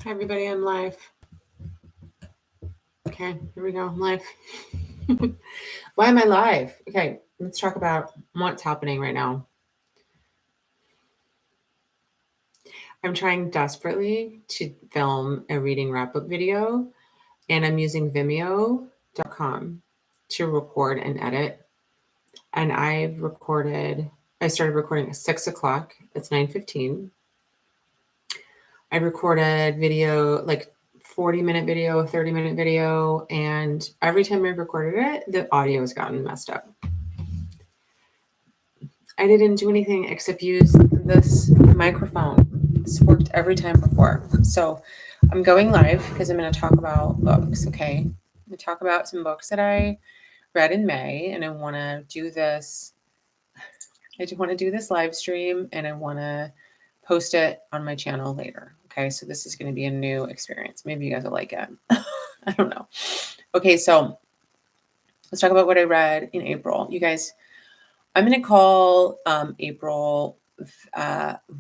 Hi, everybody. I'm live. Okay, here we go. I'm live. Why am I live? Okay, let's talk about what's happening right now. I'm trying desperately to film a reading wrap up video, and I'm using Vimeo.com to record and edit. And I started recording at 6 o'clock. It's 9:15. I recorded video, like 40-minute video, 30-minute video, and every time I recorded it, the audio has gotten messed up. I didn't do anything except use this microphone. It's worked every time before. So I'm going live because I'm going to talk about books, okay? I'm going to talk about some books that I read in May, and I want to do this. I do want to do this live stream, and I want to post it on my channel later. Okay, so this is going to be a new experience. Maybe you guys will like it. I don't know. Okay, so let's talk about what I read in April. You guys, I'm going to call April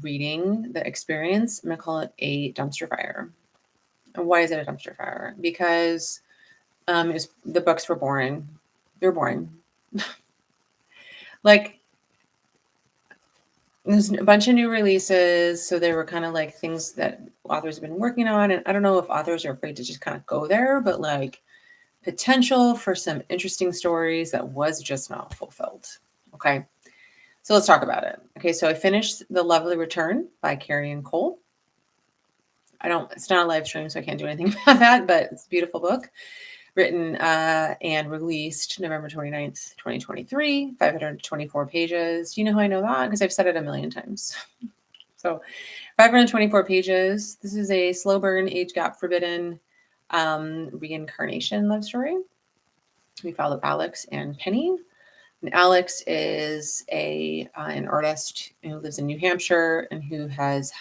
reading the experience. I'm going to call it a dumpster fire. And why is it a dumpster fire? Because the books were boring. They're boring. Like, there's a bunch of new releases, so they were kind of like things that authors have been working on. And I don't know if authors are afraid to just kind of go there, but like potential for some interesting stories that was just not fulfilled. Okay. So let's talk about it. Okay, so I finished The Lovely Return by Carian. It's not a live stream, so I can't do anything about that, but it's a beautiful book. Written and released November 29th, 2023, 524 pages. You know how I know that? Because I've said it a million times. So 524 pages. This is a slow burn, age gap forbidden reincarnation love story. We follow Alex and Penny. And Alex is an artist who lives in New Hampshire and who has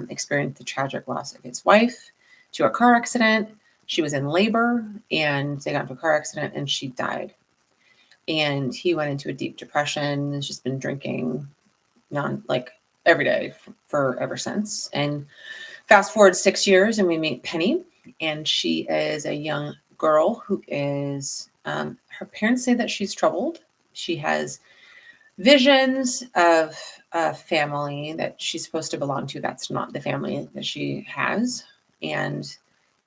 experienced the tragic loss of his wife to a car accident. She was in labor and they got into a car accident and she died. And he went into a deep depression and has just been drinking every day for ever since. And fast forward 6 years and we meet Penny, and she is a young girl who is, her parents say that she's troubled. She has visions of a family that she's supposed to belong to. That's not the family that she has. And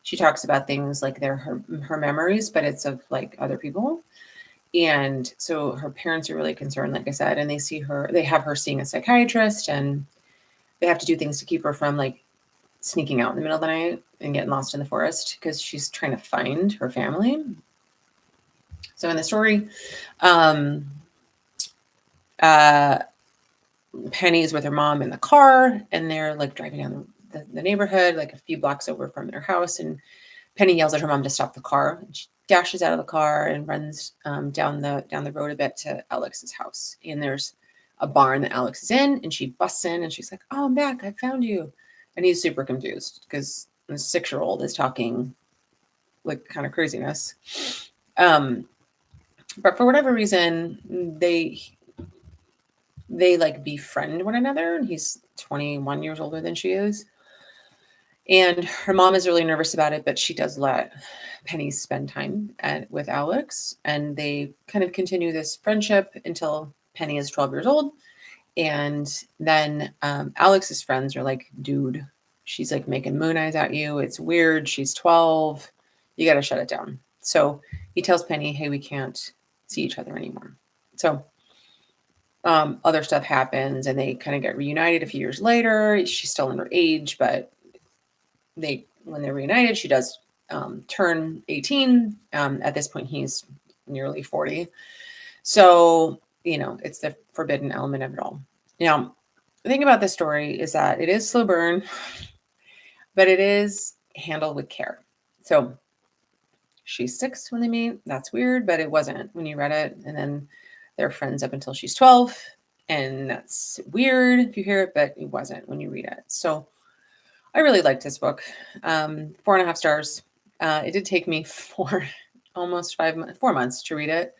she talks about things like they're her memories, but it's of like other people. And so her parents are really concerned, like I said, and they have her seeing a psychiatrist, and they have to do things to keep her from like sneaking out in the middle of the night and getting lost in the forest because she's trying to find her family. So in the story, Penny's with her mom in the car, and they're like driving down the neighborhood, like a few blocks over from their house. And Penny yells at her mom to stop the car. And she dashes out of the car and runs down the road a bit to Alex's house. And there's a barn that Alex is in, and she busts in, and she's like, "Oh, I'm back! I found you!" And he's super confused because the 6-year-old is talking like kind of craziness. But for whatever reason, they like befriend one another, and he's 21 years older than she is. And her mom is really nervous about it, but she does let Penny spend time with Alex, and they kind of continue this friendship until Penny is 12 years old. And then Alex's friends are like, "Dude, she's like making moon eyes at you. It's weird. She's 12. You got to shut it down." So he tells Penny, "Hey, we can't see each other anymore." So other stuff happens, and they kind of get reunited a few years later. She's still underage, but when they're reunited, she does turn 18. At this point, he's nearly 40. So, it's the forbidden element of it all. Now, the thing about this story is that it is slow burn, but it is handled with care. So she's 6 when they meet. That's weird, but it wasn't when you read it. And then they're friends up until she's 12. And that's weird if you hear it, but it wasn't when you read it. So I really liked this book. 4.5 stars. It did take me almost 4 months to read it,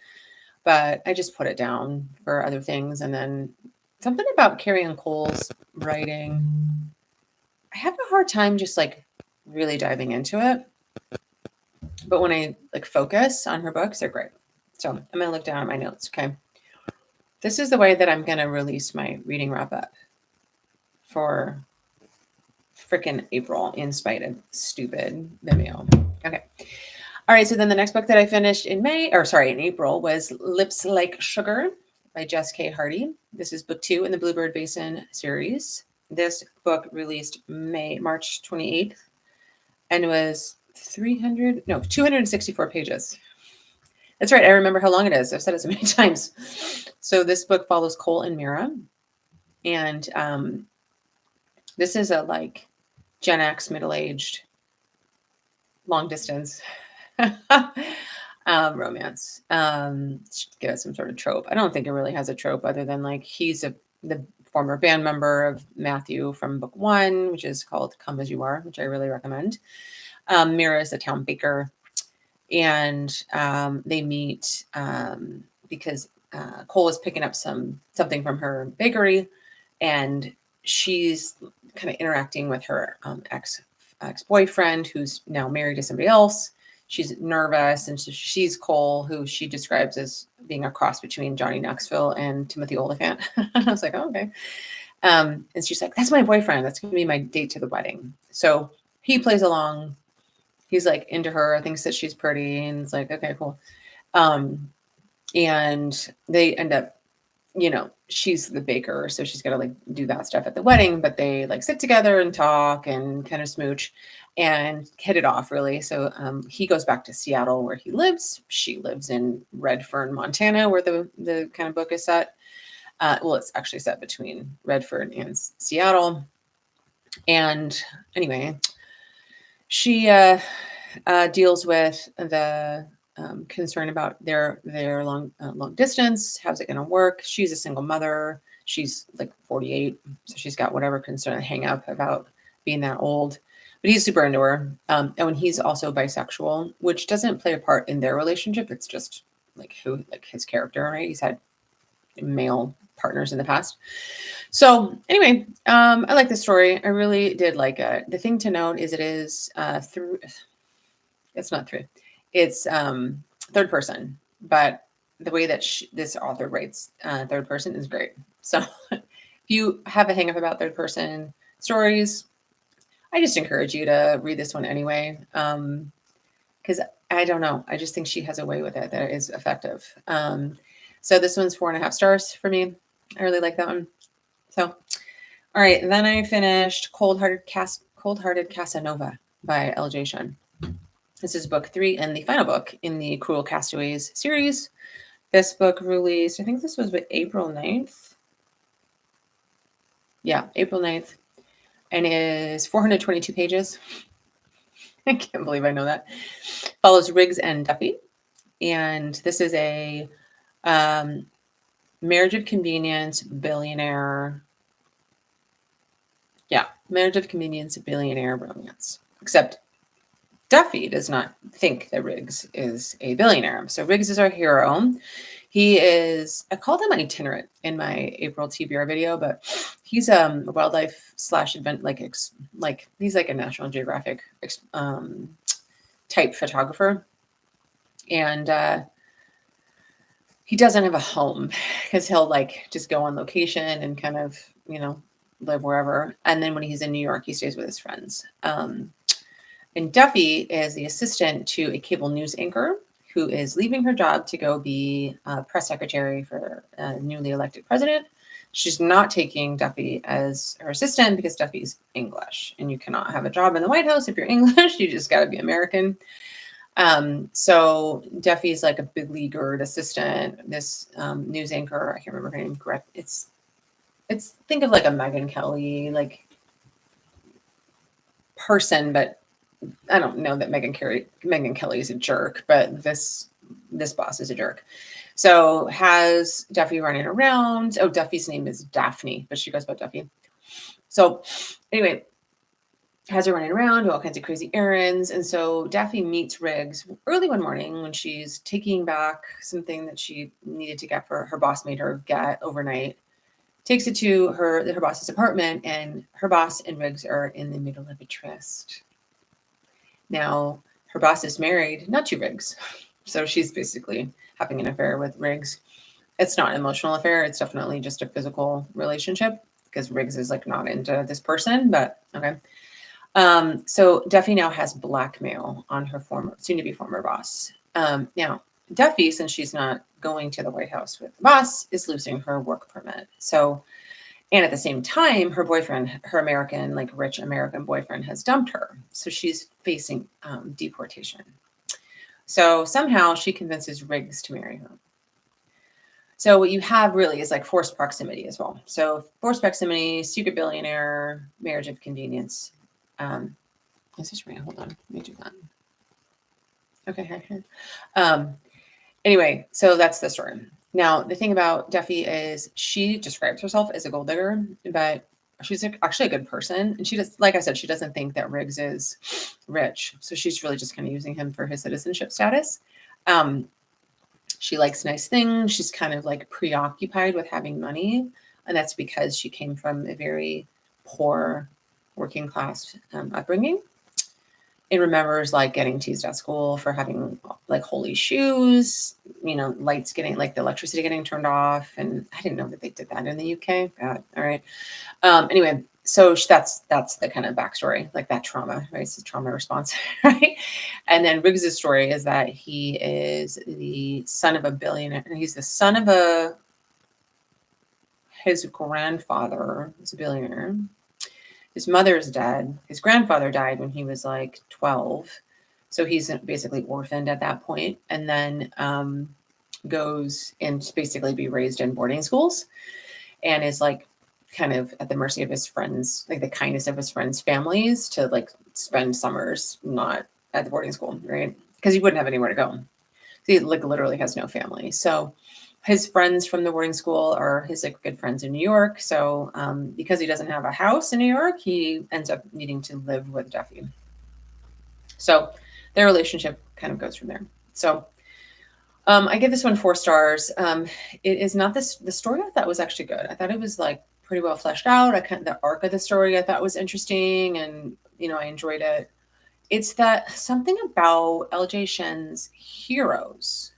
but I just put it down for other things. And then something about Carian Cole's writing, I have a hard time just like really diving into it. But when I like focus on her books, they're great. So I'm going to look down at my notes. Okay. This is the way that I'm going to release my reading wrap up for frickin' April, in spite of stupid Vimeo. Okay. All right. So then the next book that I finished in in April was Lips Like Sugar by Jess K. Hardy. This is book 2 in the Bluebird Basin series. This book released March 28th and was 264 pages. That's right. I remember how long it is. I've said it so many times. So this book follows Cole and Mira. And this is a like Gen X, middle-aged, long distance romance. Give it some sort of trope. I don't think it really has a trope other than like he's the former band member of Matthew from book 1, which is called Come As You Are, which I really recommend. Mira is a town baker, and they meet because Cole is picking up something from her bakery, and she's kind of interacting with her ex-boyfriend, who's now married to somebody else. She's nervous, and so she's Cole, who she describes as being a cross between Johnny Knoxville and Timothy Olyphant. I was like, oh, okay. And she's like, that's my boyfriend. That's going to be my date to the wedding. So he plays along. He's like into her, thinks that she's pretty, and it's like, okay, cool. And they end up, she's the baker, so she's got to like do that stuff at the wedding, but they like sit together and talk and kind of smooch and hit it off, really. So he goes back to Seattle where he lives. She lives in Redfern, Montana, where the kind of book is set. Well, it's actually set between Redfern and Seattle. And anyway, she deals with the concern about their long distance. How's it going to work? She's a single mother. She's like 48, so she's got whatever concern, hang up about being that old. But he's super into her, and he's also bisexual, which doesn't play a part in their relationship. It's just like his character, right? He's had male partners in the past. So anyway, I like this story. I really did like it. The thing to note is it is it's not through. It's third person, but the way that this author writes third person is great. So if you have a hang up about third person stories, I just encourage you to read this one anyway. Because I don't know. I just think she has a way with it that is effective. So this one's 4.5 stars for me. I really like that one. So, all right. Then I finished Cold-Hearted Casanova by L.J. Shen. This is book 3 and the final book in the Cruel Castaways series. This book released, I think this was April 9th. Yeah, April 9th. And is 422 pages. I can't believe I know that. Follows Riggs and Duffy. And this is a marriage of convenience billionaire. Yeah, marriage of convenience billionaire romance. Except Duffy does not think that Riggs is a billionaire. So Riggs is our hero. He is, I called him itinerant in my April TBR video, but he's a wildlife / event, like he's like a National Geographic type photographer. And he doesn't have a home because he'll like just go on location and kind of, live wherever. And then when he's in New York, he stays with his friends. And Duffy is the assistant to a cable news anchor who is leaving her job to go be press secretary for a newly elected president. She's not taking Duffy as her assistant because Duffy's English, and you cannot have a job in the White House if you're English. You just got to be American. So Duffy's like a big leaguered assistant. This news anchor, I can't remember her name correct. It's think of like a Megyn Kelly like person, but I don't know that Megyn Kelly is a jerk, but this boss is a jerk. So has Duffy running around. Oh, Duffy's name is Daphne, but she goes by Duffy. So anyway, has her running around, do all kinds of crazy errands. And so Daphne meets Riggs early one morning when she's taking back something that she needed to get for her boss made her get overnight. Takes it to her boss's apartment, and her boss and Riggs are in the middle of a tryst. Now, her boss is married, not to Riggs. So she's basically having an affair with Riggs. It's not an emotional affair. It's definitely just a physical relationship because Riggs is like not into this person, but okay. So Duffy now has blackmail on her soon to be former boss. Now, Duffy, since she's not going to the White House with the boss, is losing her work permit. So, and at the same time, her boyfriend, her American, like rich American boyfriend, has dumped her. So she's facing deportation. So somehow she convinces Riggs to marry her. So what you have really is like forced proximity as well. So forced proximity, secret billionaire, marriage of convenience. Is this right? Hold on. Let me do that. Okay. Anyway, so that's the story. Now, the thing about Duffy is she describes herself as a gold digger, but she's actually a good person. And she just, like I said, she doesn't think that Riggs is rich. So she's really just kind of using him for his citizenship status. She likes nice things. She's kind of like preoccupied with having money. And that's because she came from a very poor working class upbringing. It remembers like getting teased at school for having like holy shoes, lights getting like the electricity getting turned off. And I didn't know that they did that in the UK. All right. Anyway, so that's the kind of backstory, like that trauma, right? It's a trauma response, right? And then Riggs's story is that he is the son of a billionaire. He's the son of his grandfather is a billionaire. His mother's dead. His grandfather died when he was like 12. So he's basically orphaned at that point, and then goes and basically be raised in boarding schools and is like kind of at the mercy of his friends, like the kindness of his friends' families to like spend summers not at the boarding school, right? Because he wouldn't have anywhere to go. He like literally has no family. So his friends from the boarding school are his like good friends in New York. So because he doesn't have a house in New York, he ends up needing to live with Duffy. So their relationship kind of goes from there. So I give this one 4 stars. It is not the story I thought was actually good. I thought it was like pretty well fleshed out. The arc of the story I thought was interesting, and I enjoyed it. It's that something about LJ Shen's heroes.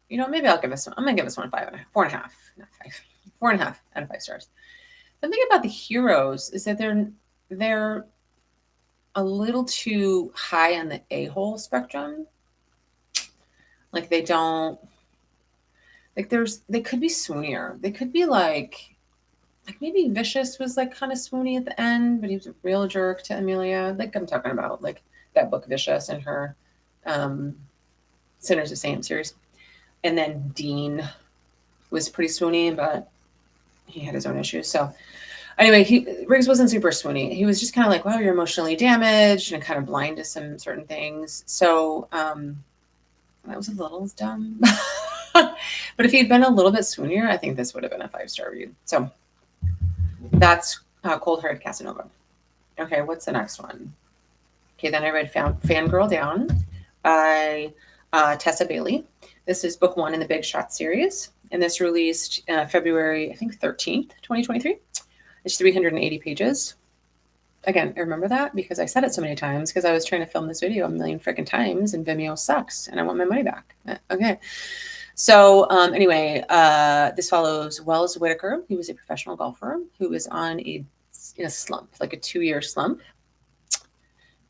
Maybe I'll give this one. I'm gonna give this one 4.5, not 5, 4.5 out of 5 stars. The thing about the heroes is that they're a little too high on the a-hole spectrum. Like they don't, like they could be swoonier. They could be like maybe Vicious was like kind of swoony at the end, but he was a real jerk to Amelia. Like I'm talking about like that book Vicious and her Sinners of Saints series. And then Dean was pretty swoony, but he had his own issues. So anyway, Riggs wasn't super swoony. He was just kind of like, wow, you're emotionally damaged and kind of blind to some certain things. So that was a little dumb. But if he'd been a little bit swoonier, I think this would have been a 5-star review. So that's Cold Hearted Casanova. Okay, what's the next one? Okay, then I read Fangirl Down by Tessa Bailey. This is book 1 in the Big Shot series, and this released February, I think 13th, 2023. It's 380 pages. Again, I remember that because I said it so many times because I was trying to film this video a million freaking times and Vimeo sucks and I want my money back. Okay. So anyway, this follows Wells Whitaker. He was a professional golfer who was in a slump, like a 2-year slump.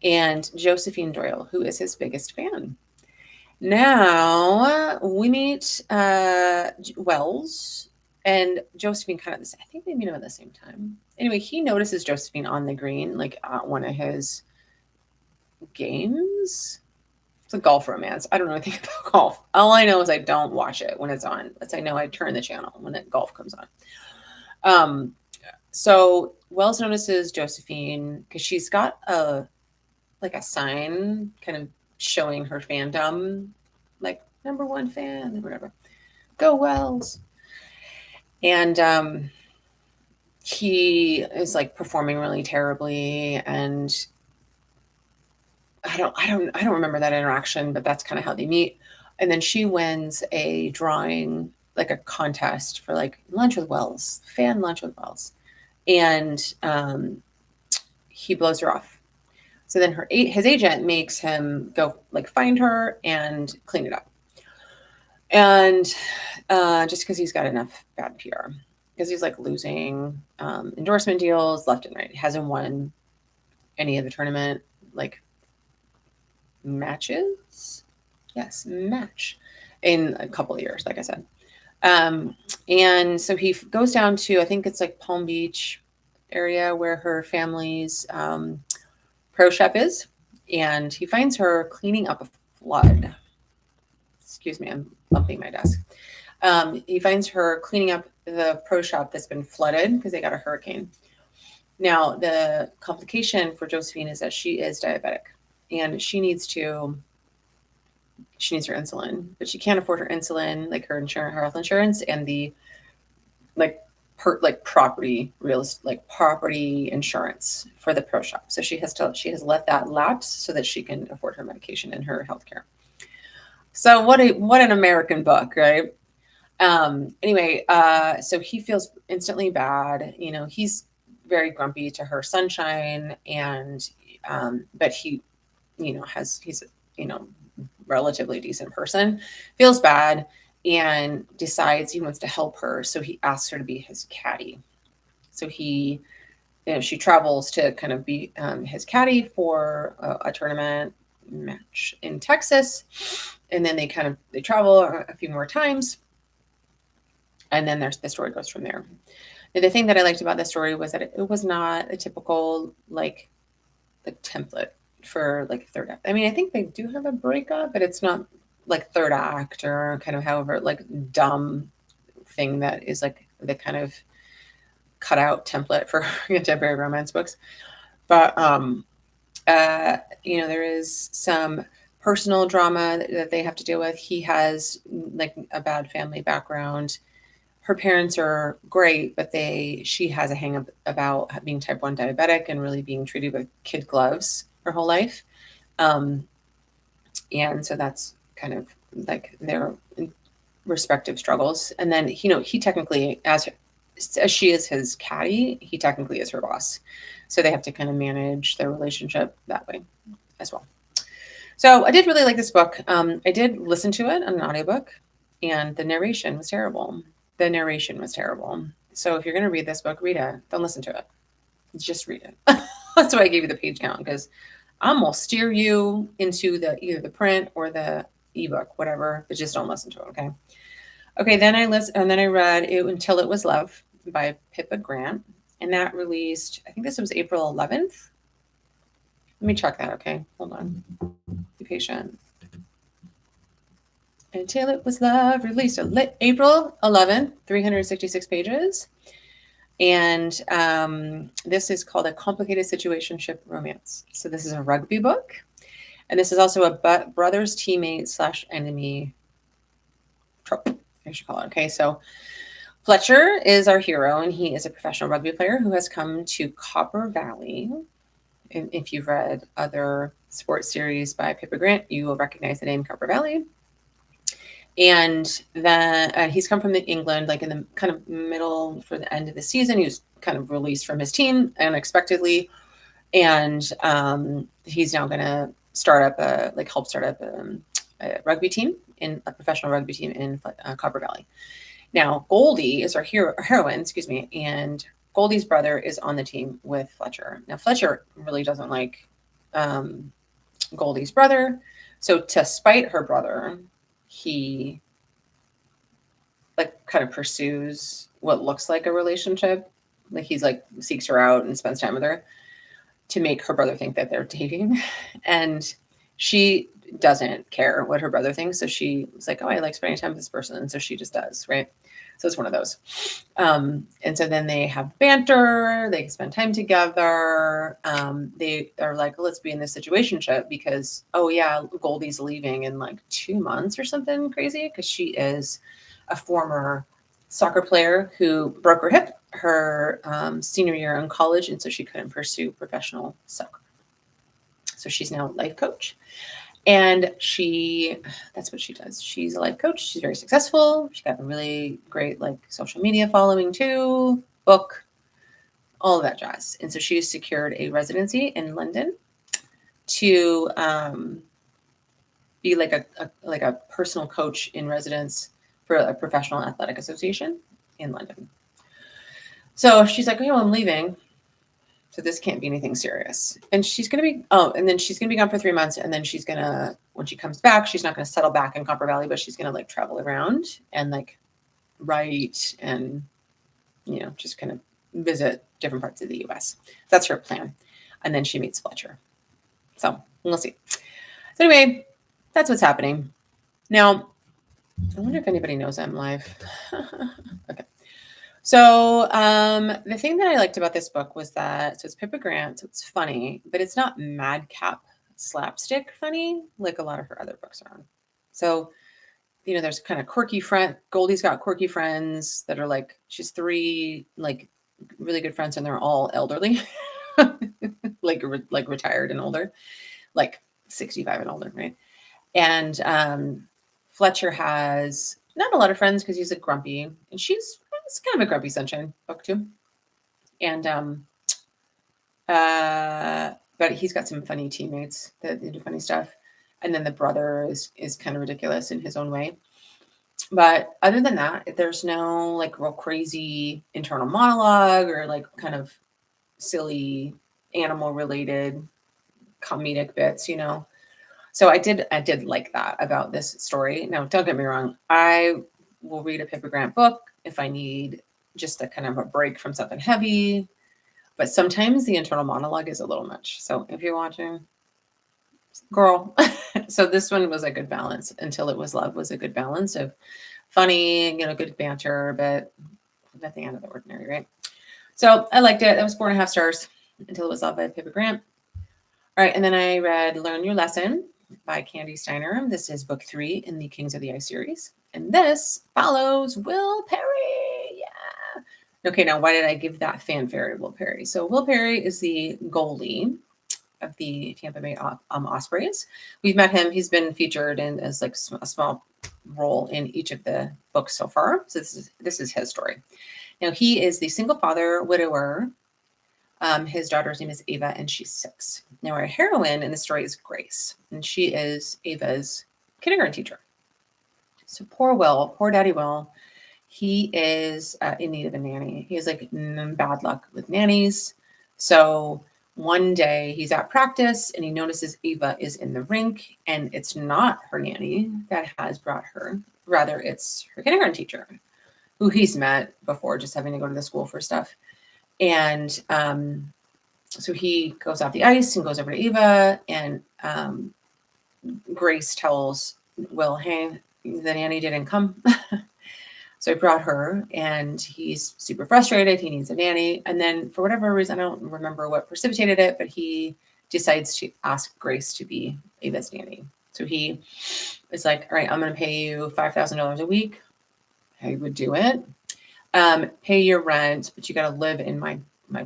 And Josephine Doyle, who is his biggest fan. Now we meet Wells and Josephine kind of, I think they meet him at the same time. Anyway, he notices Josephine on the green, like at one of his games. It's a golf romance. I don't know anything about golf. All I know is I don't watch it when it's on. I know I turn the channel when golf comes on. So Wells notices Josephine because she's got a sign kind of showing her fandom, like #1 fan, whatever. Go Wells. And he is like performing really terribly, and I don't remember that interaction, but that's kind of how they meet. And then she wins a drawing, like a contest for like lunch with Wells, fan lunch with Wells, and he blows her off. So then his agent makes him go like find her and clean it up. And just because he's got enough bad PR, because he's like losing endorsement deals left and right. He hasn't won any of the tournament like matches. Yes, match in a couple of years, like I said. And so he goes down to, I think it's like Palm Beach area where her family's pro shop is, and he finds her cleaning up a flood. Excuse me, I'm bumping my desk. He finds her cleaning up the pro shop that's been flooded because they got a hurricane. Now, the complication for Josephine is that she is diabetic, and she needs her insulin, but she can't afford her insulin, like her insurance, her health insurance, and the property insurance for the pro shop. So she has let that lapse so that she can afford her medication and her health care. So what an American book, right? Anyway, so he feels instantly bad. He's very grumpy to her sunshine, and but he's relatively decent person, feels bad, and decides he wants to help her. So he asks her to be his caddy. So she travels to kind of be his caddy for a tournament match in Texas. And then they travel a few more times. And then the story goes from there. And the thing that I liked about the story was that it was not a typical like template for like third act. I mean, I think they do have a breakup, but it's not like third act or kind of however like dumb thing that is like the kind of cut out template for contemporary romance books. But there is some personal drama that they have to deal with. He has like a bad family background. Her parents are great, but she has a hang up about being type 1 diabetic and really being treated with kid gloves her whole life. And so that's kind of like their respective struggles. And then, he technically, as she is his caddy, he technically is her boss. So they have to kind of manage their relationship that way as well. So I did really like this book. I did listen to it on an audiobook, and the narration was terrible. So if you're going to read this book, read it. Don't listen to it. Just read it. That's why I gave you the page count, because I'm going to steer you into either the print or the ebook, whatever, but just don't listen to it, okay? Okay, then I read Until It Was Love by Pippa Grant, and that released, I think this was April 11th. Let me check that, okay? Hold on. Be patient. Until It Was Love, released April 11th, 366 pages. And this is called A Complicated Situationship Romance. So this is a rugby book. And this is also a brother's teammate / enemy trope, I should call it. Okay, so Fletcher is our hero, and he is a professional rugby player who has come to Copper Valley. And if you've read other sports series by Pippa Grant, you will recognize the name Copper Valley. And then he's come from England, like in the kind of middle for the end of the season. He was kind of released from his team unexpectedly. And he's now going to help start up a rugby team, in a professional rugby team in Copper Valley. Now, Goldie is our heroine, and Goldie's brother is on the team with Fletcher. Now, Fletcher really doesn't like Goldie's brother. So to spite her brother, he like kind of pursues what looks like a relationship. Like he's like seeks her out and spends time with her to make her brother think that they're dating. And she doesn't care what her brother thinks. So she was like, oh, I like spending time with this person. And so she just does, right? So it's one of those. And so then they have banter, they spend time together. They are like, let's be in this situationship because, oh yeah, Goldie's leaving in like 2 months or something crazy, because she is a former soccer player who broke her hip her senior year in college, and so she couldn't pursue professional soccer. So she's now a life coach. And that's what she does. She's a life coach. She's very successful. She's got a really great like social media following too, book, all of that jazz. And so she's secured a residency in London. to be like a personal coach in residence for a professional athletic association in London. So she's like, okay, well, I'm leaving. So this can't be anything serious. And she's going to be, and then she's going to be gone for 3 months. And then she's going to, when she comes back, she's not going to settle back in Copper Valley, but she's going to like travel around and like write and, just kind of visit different parts of the US. That's her plan. And then she meets Fletcher. So we'll see. So anyway, that's what's happening. Now, I wonder if anybody knows I'm live. Okay. So the thing that I liked about this book was that, so it's Pippa Grant, so it's funny, but it's not madcap slapstick funny like a lot of her other books are. So, there's kind of quirky Goldie's got quirky friends that are like, she's 3 like really good friends and they're all elderly, like retired and older, like 65 and older, right? And Fletcher has not a lot of friends because he's a grumpy, and it's kind of a grumpy sunshine book too. And but he's got some funny teammates that do funny stuff. And then the brother is kind of ridiculous in his own way. But other than that, there's no like real crazy internal monologue or like kind of silly animal related comedic bits, So I did like that about this story. Now, don't get me wrong. I will read a Pippa Grant book if I need just a kind of a break from something heavy. But sometimes the internal monologue is a little much. So if you're watching, girl. So this one was a good balance. Until It Was Love was a good balance of funny, good banter, but nothing out of the ordinary, right? So I liked it. That was 4.5 stars. Until It Was Love by Pippa Grant. All right. And then I read Learn Your Lesson by Kandi Steiner. This is book 3 in the Kings of the Ice series. And this follows Will Perry. Yeah. Okay, now why did I give that fanfare to Will Perry? So Will Perry is the goalie of the Tampa Bay Ospreys. We've met him. He's been featured in as like a small role in each of the books so far. So this is his story. Now he is the single father, widower. His daughter's name is Ava, and she's 6. Now, our heroine in the story is Grace, and she is Ava's kindergarten teacher. So poor Daddy Will, he is in need of a nanny. He has like bad luck with nannies. So one day he's at practice, and he notices Ava is in the rink, and it's not her nanny that has brought her. Rather, it's her kindergarten teacher, who he's met before, just having to go to the school for stuff. And so he goes off the ice and goes over to Ava, and Grace tells Will, hey, the nanny didn't come. So I brought her, and he's super frustrated. He needs a nanny. And then for whatever reason, I don't remember what precipitated it, but he decides to ask Grace to be Ava's nanny. So he is like, all right, I'm going to pay you $5,000 a week. I would do it. Pay your rent, but you got to live in my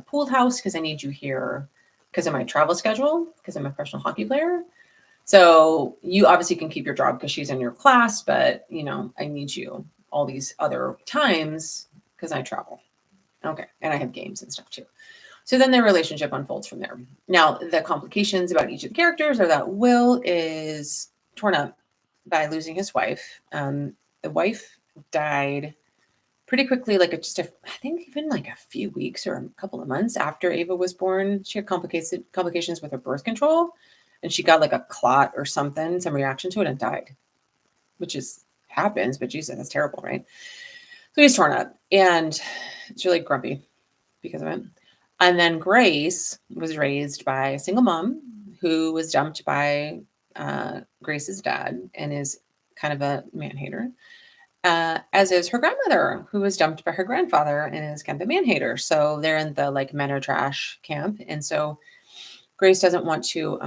pooled house because I need you here because of my travel schedule, because I'm a professional hockey player. So you obviously can keep your job because she's in your class, but I need you all these other times because I travel. Okay. And I have games and stuff too. So then their relationship unfolds from there. Now, the complications about each of the characters are that Will is torn up by losing his wife. The wife died pretty quickly, like I think even like a few weeks or a couple of months after Ava was born. She had complications with her birth control, and she got like a clot or something, some reaction to it, and died, which happens, but Jesus, that's terrible, right? So he's torn up, and it's really grumpy because of it. And then Grace was raised by a single mom who was dumped by Grace's dad and is kind of a man-hater. As is her grandmother, who was dumped by her grandfather and is kind of a man-hater. So they're in the like men are trash camp. And so Grace doesn't want to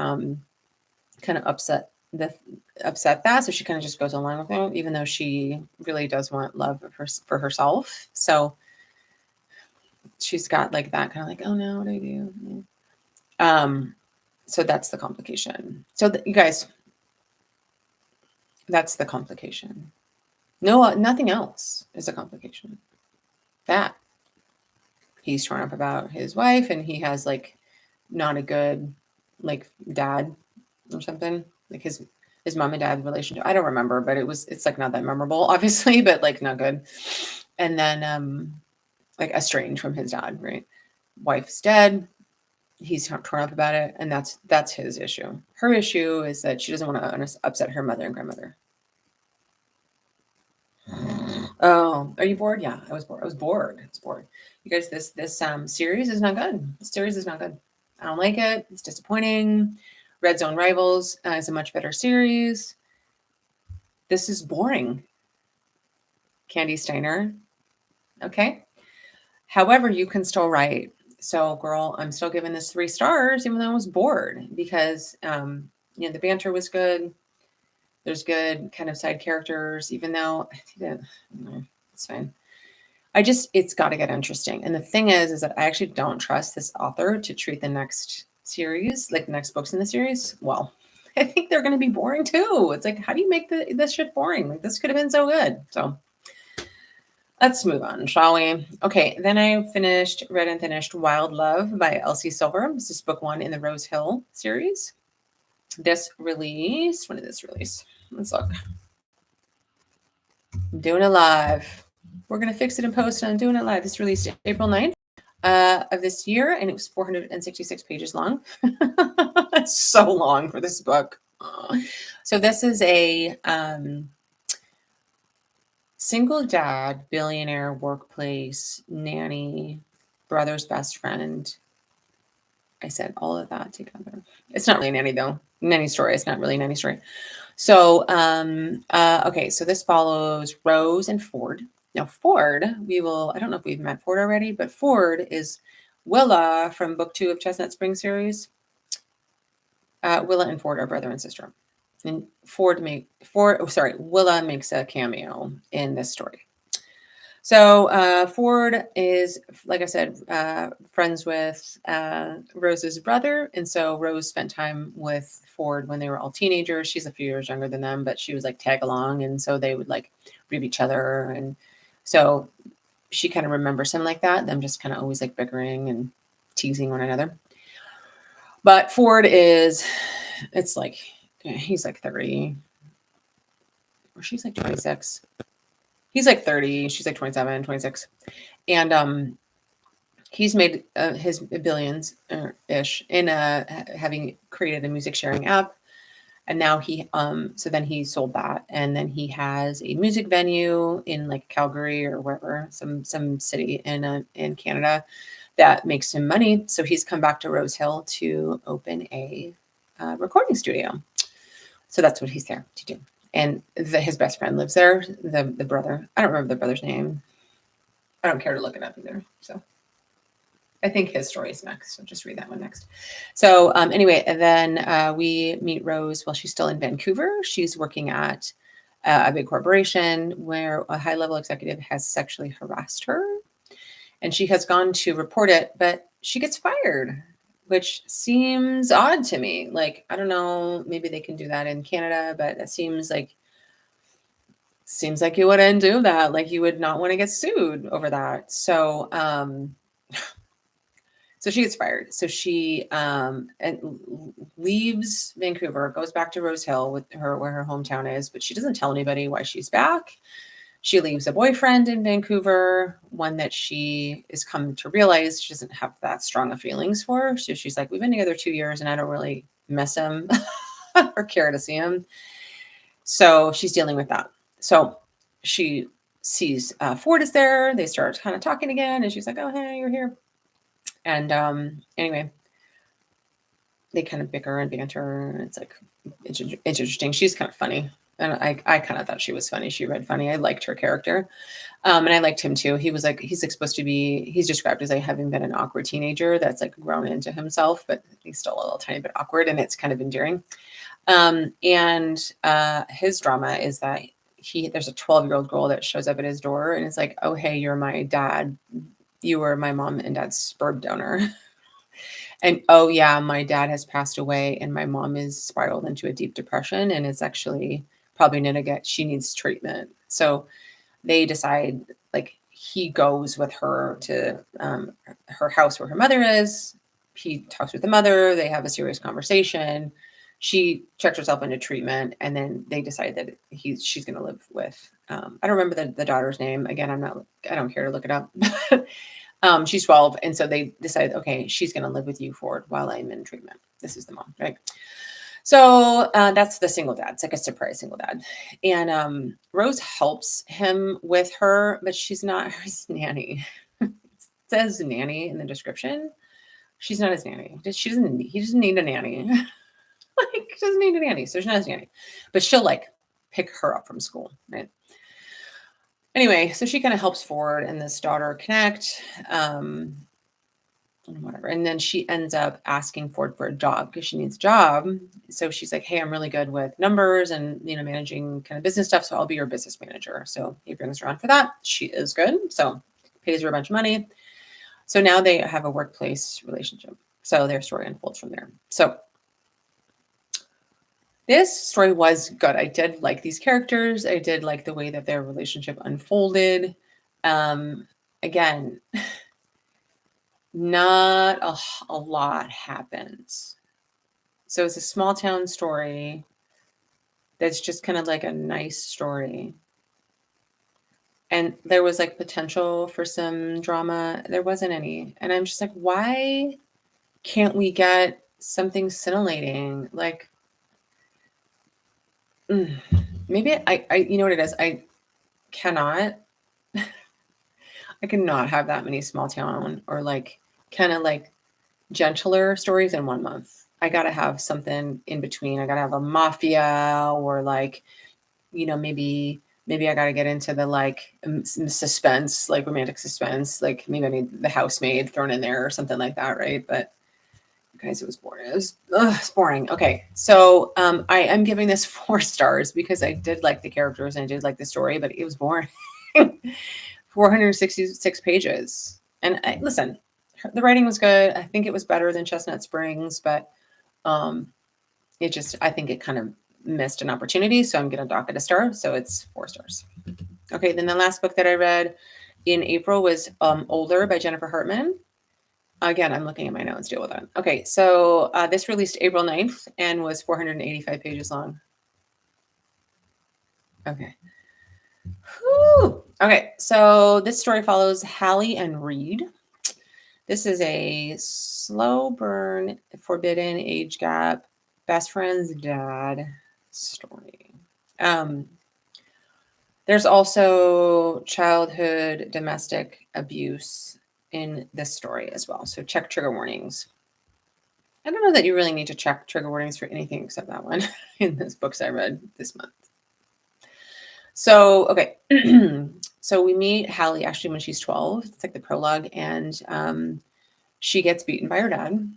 kind of upset that. So she kind of just goes along with it, even though she really does want love for herself. So she's got like that kind of like, oh no, what do I do? So that's the complication. So you guys, that's the complication. No, nothing else is a complication. That he's torn up about his wife, and he has like not a good like dad or something, like his mom and dad relationship. I don't remember, but it's like not that memorable, obviously, but like not good. And then like estranged from his dad, right? Wife's dead. He's torn up about it, and that's his issue. Her issue is that she doesn't want to upset her mother and grandmother. Oh, are you bored? Yeah, I was bored. I was bored. You guys, this series is not good. This series is not good. I don't like it. It's disappointing. Red Zone Rivals is a much better series. This is boring. Kandi Steiner. Okay. However, you can still write. So, girl, I'm still giving this 3 stars, even though I was bored, because the banter was good. There's good kind of side characters, even though it's fine. It's got to get interesting. And the thing is that I actually don't trust this author to treat the next series, like the next books in the series, well. I think they're going to be boring too. It's like, how do you make this shit boring? Like, this could have been so good. So let's move on, shall we? Okay, then I read and finished Wild Love by Elsie Silver. This is book 1 in the Rose Hill series. When did this release? Let's look. I'm doing it live. We're going to fix it in post, and I'm doing it live. This released April 9th of this year, and it was 466 pages long. That's so long for this book. So this is a single dad, billionaire, workplace, nanny, brother's best friend. I said all of that together. It's not really a nanny, though. Nanny story. It's not really a nanny story. So, okay, so this follows Rose and Ford. Now, Ford, I don't know if we've met Ford already, but Ford is Willa from book 2 of Chestnut Spring series. Willa and Ford are brother and sister. And Willa makes a cameo in this story. So Ford is, like I said, friends with Rose's brother. And so Rose spent time with Ford when they were all teenagers. She's a few years younger than them, but she was like tag along. And so they would like read each other. And so she kind of remembers him like that, them just kind of always like bickering and teasing one another. But Ford he's like 30, or she's like 26. He's like 30, she's like 27, 26. And he's made his billions ish in having created a music sharing app. And now then he sold that. And then he has a music venue in like Calgary or wherever, some city in Canada that makes him money. So he's come back to Rose Hill to open a recording studio. So that's what he's there to do. And his best friend lives there, the brother. I don't remember the brother's name. I don't care to look it up either. So I think his story is next. So just read that one next. So anyway, and then we meet Rose while she's still in Vancouver. She's working at a big corporation where a high-level executive has sexually harassed her. And she has gone to report it, but she gets fired, which seems odd to me. Like, I don't know, maybe they can do that in Canada, but it seems like you wouldn't do that. Like, you would not want to get sued over that. So, so she gets fired. So she leaves Vancouver, goes back to Rose Hill where her hometown is, but she doesn't tell anybody why she's back. She leaves a boyfriend in Vancouver, one that she is come to realize she doesn't have that strong of feelings for. So she's like, we've been together 2 years and I don't really miss him or care to see him. So she's dealing with that. So she sees Ford is there. They start kind of talking again. And she's like, oh, hey, you're here. And anyway, they kind of bicker and banter. It's like, it's interesting. She's kind of funny. And I kind of thought she was funny. She read funny. I liked her character. And I liked him too. He's supposed to be, he's described as like having been an awkward teenager that's like grown into himself, but he's still a little tiny bit awkward, and it's kind of endearing. And his drama is that there's a 12-year-old girl that shows up at his door and it's like, oh, hey, you're my dad. You were my mom and dad's sperm donor. And oh yeah, my dad has passed away and my mom is spiraled into a deep depression and it's actually probably she needs treatment. So they decide, like, he goes with her to her house where her mother is, he talks with the mother. They have a serious conversation. She checks herself into treatment, and then they decide that she's going to live with. I don't remember the daughter's name. Again, I don't care to look it up. She's 12, and so they decide, okay, she's going to live with you Ford while I'm in treatment. This is the mom, right? So that's the single dad. It's like a surprise single dad. And Rose helps him with her, but she's not his nanny. It says nanny in the description. She's not his nanny. He doesn't need a nanny. Like, she doesn't need a nanny. So she's not his nanny. But she'll like pick her up from school, right? Anyway, so she kind of helps Ford and this daughter connect. Whatever. And then she ends up asking Ford for a job because she needs a job. So she's like, hey, I'm really good with numbers and, managing kind of business stuff. So I'll be your business manager. So he brings her on for that. She is good. So pays her a bunch of money. So now they have a workplace relationship. So their story unfolds from there. So this story was good. I did like these characters. I did like the way that their relationship unfolded. Again, not a lot happens. So it's a small town story that's just kind of like a nice story. And there was like potential for some drama. There wasn't any. And I'm just like, why can't we get something scintillating? Like, maybe I you know what it is? I cannot have that many small town or like kind of like gentler stories in 1 month. I got to have something in between. I got to have a mafia or like, maybe I got to get into the like suspense, like romantic suspense. Like maybe I need the housemaid thrown in there or something like that. Right. But guys, it was boring. It's boring. Okay. So I am giving this 4 stars because I did like the characters and I did like the story, but it was boring. 466 pages. And listen, the writing was good. I think it was better than Chestnut Springs, but I think it kind of missed an opportunity. So I'm going to dock it a star. So it's 4 stars. Okay. Then the last book that I read in April was Older by Jennifer Hartmann. Again, I'm looking at my notes. Deal with that. Okay. So this released April 9th and was 485 pages long. Okay. Whew. Okay. So this story follows Hallie and Reed. This is a slow burn, forbidden age gap, best friend's dad story. There's also childhood domestic abuse in this story as well. So check trigger warnings. I don't know that you really need to check trigger warnings for anything except that one in these books I read this month. So, okay. So we meet Hallie actually when she's 12. It's like the prologue. And she gets beaten by her dad.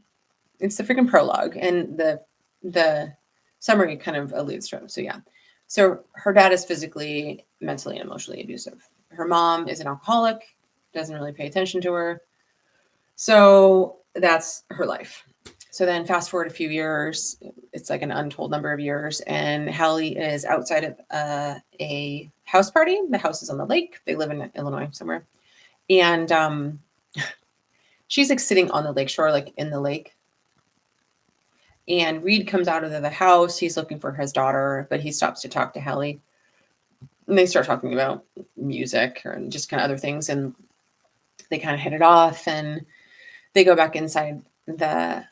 It's the freaking prologue. And the summary kind of alludes to him. So yeah. So her dad is physically, mentally, and emotionally abusive. Her mom is an alcoholic, doesn't really pay attention to her. So that's her life. So then fast forward a few years, it's like an untold number of years, and Hallie is outside of a house party. The house is on the lake. They live in Illinois somewhere. And she's like sitting on the lakeshore, like in the lake. And Reed comes out of the house. He's looking for his daughter, but he stops to talk to Hallie. And they start talking about music and just kind of other things. And they kind of hit it off. And they go back inside the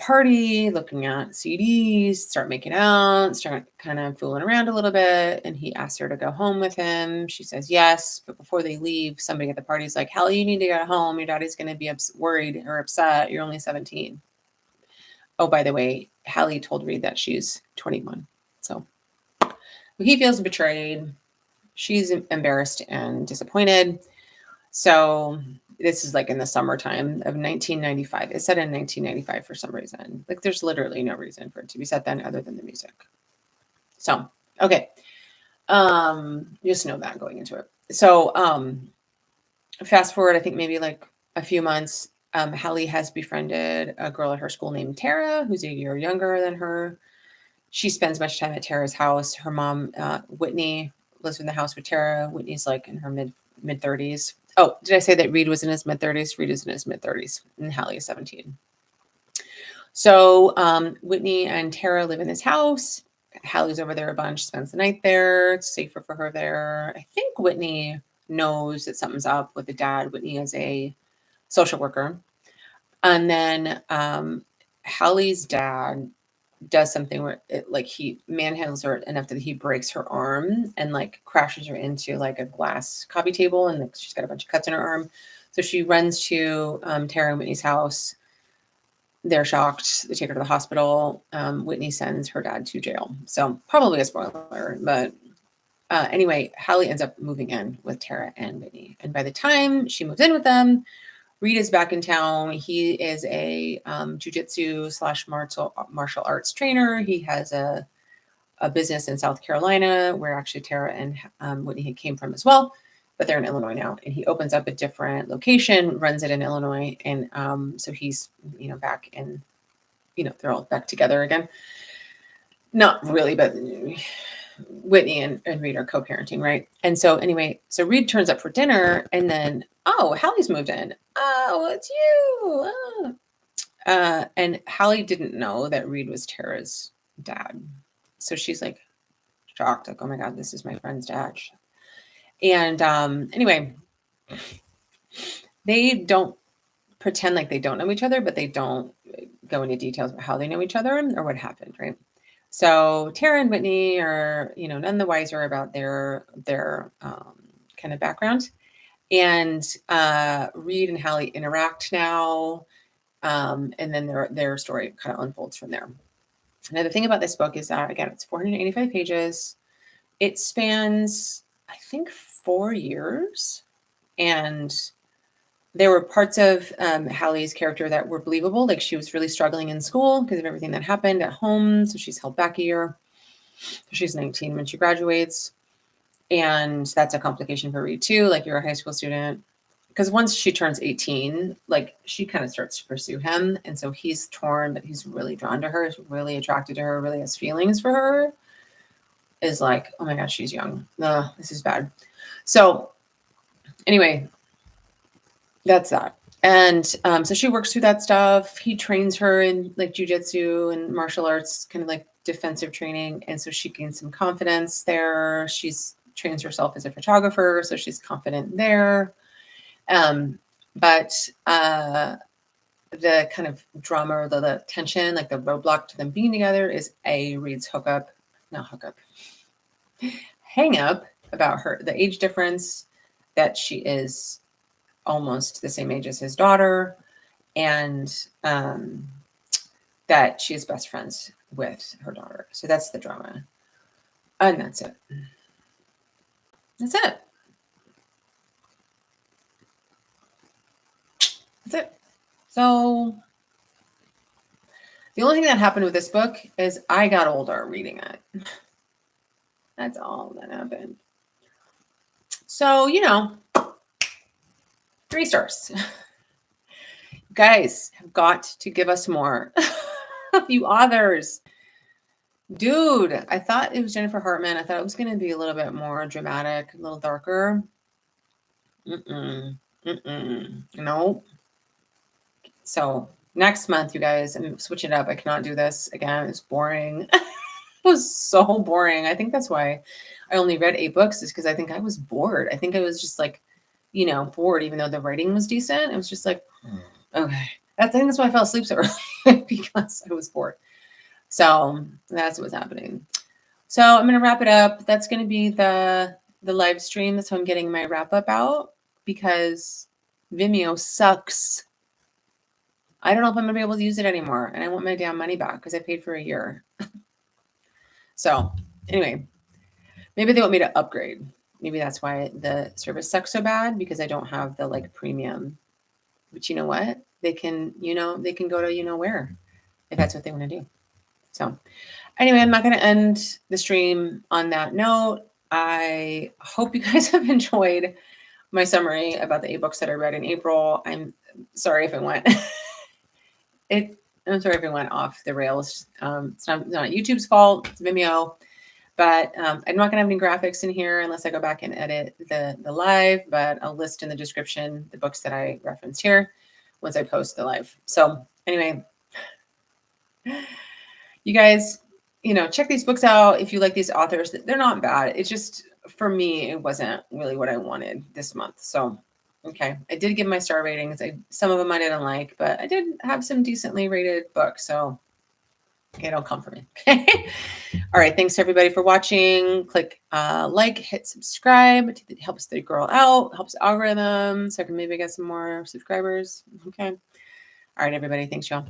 party, looking at CDs, start making out, start kind of fooling around a little bit. And he asks her to go home with him. She says yes. But before they leave, somebody at the party is like, Hallie, you need to go home. Your daddy's going to be worried or upset. You're only 17. Oh, by the way, Hallie told Reed that she's 21. So he feels betrayed. She's embarrassed and disappointed. So this is like in the summertime of 1995. It's set in 1995 for some reason. Like there's literally no reason for it to be set then other than the music. So, okay. Just know that going into it. So fast forward, I think maybe like a few months, Hallie has befriended a girl at her school named Tara, who's a year younger than her. She spends much time at Tara's house. Her mom, Whitney, lives in the house with Tara. Whitney's like in her mid 30s. Oh, did I say that Reed was in his mid 30s? Reed is in his mid 30s and Hallie is 17. So Whitney and Tara live in this house. Hallie's over there a bunch, spends the night there. It's safer for her there. I think Whitney knows that something's up with the dad. Whitney is a social worker. And then Hallie's dad does something where he manhandles her enough that he breaks her arm and like crashes her into like a glass coffee table, and like she's got a bunch of cuts in her arm. So she runs to Tara and Whitney's house. They're shocked. They take her to the hospital. Whitney sends her dad to jail. So probably a spoiler, but anyway, Hallie ends up moving in with Tara and Whitney. And by the time she moves in with them, Reed is back in town. He is a jujitsu / martial arts trainer. He has a business in South Carolina where actually Tara and Whitney came from as well, but they're in Illinois now. And he opens up a different location, runs it in Illinois. And so he's, back in, they're all back together again. Not really, but Whitney and Reed are co-parenting, right? And so anyway, so Reed turns up for dinner, and then, oh, Hallie's moved in. Oh, it's you. And Hallie didn't know that Reed was Tara's dad. So she's like shocked, like, oh my God, this is my friend's dad. And anyway, they don't pretend like they don't know each other, but they don't go into details about how they know each other or what happened, right? So Tara and Whitney are, none the wiser about their kind of background. And Reed and Hallie interact now. And then their story kind of unfolds from there. Now, the thing about this book is that, again, it's 485 pages. It spans, I think, 4 years. And there were parts of Hallie's character that were believable. Like she was really struggling in school because of everything that happened at home. So she's held back a year. She's 19 when she graduates. And that's a complication for Reed too. Like you're a high school student. Because once she turns 18, like she kind of starts to pursue him. And so he's torn, but he's really drawn to her. He's really attracted to her, really has feelings for her. Is like, oh my God, she's young. No, this is bad. So anyway, that's that. And so she works through that stuff. He trains her in like jujitsu and martial arts, kind of like defensive training. And so she gains some confidence there. She's trains herself as a photographer, so she's confident there. But the kind of drama or the tension, like the roadblock to them being together, is Reed's hang up about the age difference, that she is almost the same age as his daughter, and that she is best friends with her daughter. So that's the drama. And that's it. That's it. That's it. So the only thing that happened with this book is I got older reading it. That's all that happened. So, 3 stars. You guys have got to give us more. You authors. Dude, I thought it was Jennifer Hartmann. I thought it was going to be a little bit more dramatic, a little darker. No. So next month, you guys, I'm switching it up. I cannot do this again. It's boring. It was so boring. I think that's why I only read 8 books, is because I think I was bored. I think I was just like, bored, even though the writing was decent. It was just like, okay. I think that's why I fell asleep so early, because I was bored. So that's what's happening. So I'm going to wrap it up. That's going to be the live stream. That's how I'm getting my wrap up out, because Vimeo sucks. I don't know if I'm going to be able to use it anymore. And I want my damn money back because I paid for a year. So anyway, maybe they want me to upgrade. Maybe that's why the service sucks so bad, because I don't have the like premium. But you know what? They can, they can go to where, if that's what they want to do. So anyway, I'm not going to end the stream on that note. I hope you guys have enjoyed my summary about the 8 books that I read in April. I'm sorry if it went I'm sorry if it went off the rails. It's not YouTube's fault. It's Vimeo. But I'm not going to have any graphics in here unless I go back and edit the live. But I'll list in the description the books that I referenced here once I post the live. So anyway, You guys, check these books out if you like these authors. They're not bad. It's just, for me, it wasn't really what I wanted this month. So, okay. I did give my star ratings. Some of them I didn't like, but I did have some decently rated books. So, okay, don't come for me. All right. Thanks everybody for watching. Click like, hit subscribe. It helps the girl out, helps algorithm. So I can maybe get some more subscribers. Okay. All right, everybody. Thanks, y'all.